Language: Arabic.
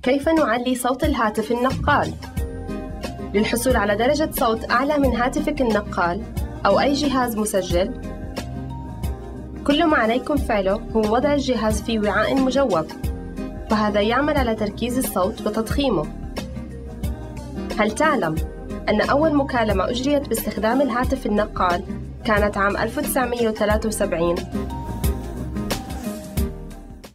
كيف نعلي صوت الهاتف النقال؟ للحصول على درجة صوت أعلى من هاتفك النقال أو أي جهاز مسجل، كل ما عليكم فعله هو وضع الجهاز في وعاء مجوف، فهذا يعمل على تركيز الصوت وتضخيمه. هل تعلم أن أول مكالمة أجريت باستخدام الهاتف النقال كانت عام 1973؟